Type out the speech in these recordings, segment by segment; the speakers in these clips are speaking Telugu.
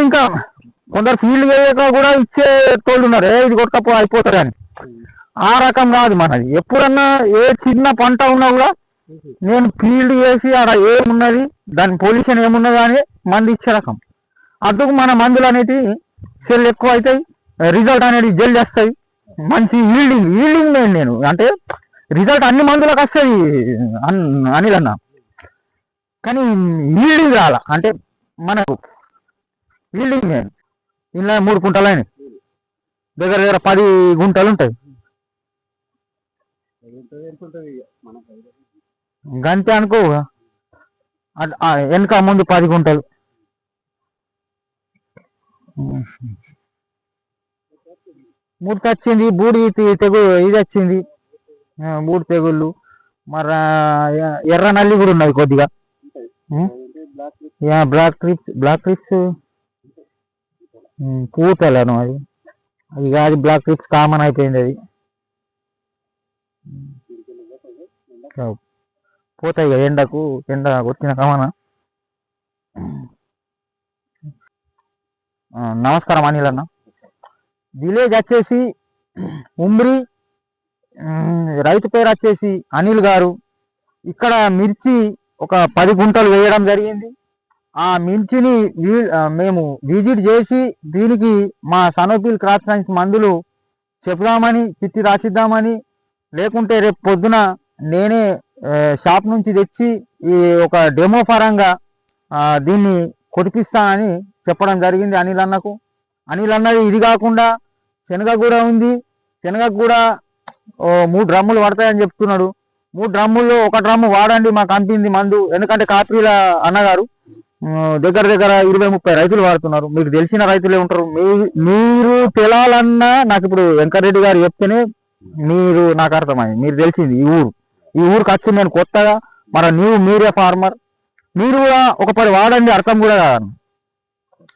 ఇంకా కొందరు ఫీల్డ్ వేయక కూడా ఇచ్చే తోళ్ళు ఉన్నారు, ఇది కొట్టపో అయిపోతారు అని. ఆ రకం కాదు మనది. ఎప్పుడన్నా ఏ చిన్న పంట ఉన్నా కూడా నేను ఫీల్డ్ చేసి ఆడ ఏమున్నది, దాని పొల్యూషన్ ఏమున్నది అని మందు ఇచ్చే రకం. అందుకు మన మందులు అనేవి సెల్ ఎక్కువ అవుతాయి, రిజల్ట్ అనేది జల్ది వస్తాయి, మంచి ఈల్డింగ్ నేను అంటే రిజల్ట్ అన్ని మందులకు వస్తాయి అనిల్ అన్న, కానీ ఈల్డింగ్ రాల. అంటే మనకు ఈల్డింగ్ నేను ఇలా 3 కుంటలైన దగ్గర 10 గుంటలు ఉంటాయి. గంతే అనుకో, వెనక ముందు 10 గుంటలు. ముడత వచ్చింది, బూడి తెగు ఇది వచ్చింది, బూడి తెగుళ్ళు. మరి ఎర్ర నల్లి కూడా ఉన్నది కొద్దిగా. బ్లాక్ ట్రిప్స్ పూతలను అది కాదు, బ్లాక్ ట్రిప్స్ కామన్ అయిపోయింది. అది పోతాయి కదా ఎండ వచ్చిన కామన. నమస్కారం అనిల్ అన్న. విలేజ్ వచ్చేసి ఉమ్రి, రైతు పేరు వచ్చేసి అనిల్ గారు. ఇక్కడ మిర్చి ఒక 10 గుంటలు వేయడం జరిగింది. ఆ మిర్చిని మేము విజిట్ చేసి దీనికి మా సనోఫిల్ క్రాప్ సైన్స్ మందులు చెప్దామని, చిట్టి రాసిద్దామని, లేకుంటే రేపు పొద్దున నేనే షాప్ నుంచి తెచ్చి ఈ ఒక డెమో పరంగా దీన్ని కొట్టిపిస్తానని చెప్పడం జరిగింది అనిల్ అన్నకు. అనిల్ అన్నది ఇది కాకుండా శనగ కూడా ఉంది. శనగకు కూడా 3 డ్రమ్ములు పడతాయని చెప్తున్నాడు. 3 డ్రమ్ముల్లో 1 డ్రమ్ము వాడండి మాకు అంపింది మందు. ఎందుకంటే కాపీల అన్నగారు దగ్గర 20-30 రైతులు వాడుతున్నారు. మీకు తెలిసిన రైతులే ఉంటారు. మీరు తెలాలన్నా నాకు ఇప్పుడు వెంకరెడ్డి గారు చెప్తేనే మీరు నాకు అర్థమైంది. మీరు తెలిసింది ఈ ఊరికి వచ్చి నేను కొత్తగా, మరి మీరే ఫార్మర్, మీరు కూడా ఒక 10 వాడండి, అర్థం కూడా కాదన్న.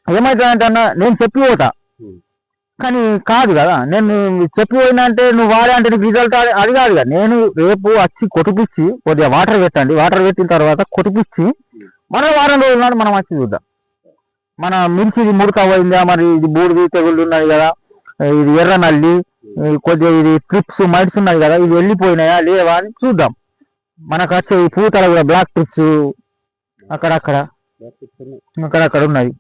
ఏమవుతుందంటే అన్న, నేను చెప్పి పోతా కానీ కాదు కదా. నేను చెప్పి పోయినా అంటే నువ్వు వాడే అంటే నీకు రిజల్ట్ అది కాదు కదా. నేను రేపు వచ్చి కొట్టిపిచ్చి కొద్దిగా వాటర్ పెట్టండి, వాటర్ పెట్టిన తర్వాత కొట్టిపిచ్చి మన వారం రోజుల నాడు మనం వచ్చి చూద్దాం. మన మిర్చిది ముడత పోయిందా, మరి ఇది బూడిది తెగుళ్ళు ఉన్నాయి కదా, ఇది ఎర్ర నల్లి, కొద్దిగా ఇది ట్రిప్స్ మైట్స్ ఉన్నాయి కదా, ఇది వెళ్ళిపోయినాయా లేవా అని చూద్దాం. మనకు వచ్చే ఈ పూతల కూడా బ్లాక్ ట్రిప్స్ అక్కడక్కడ ఉన్నాయి.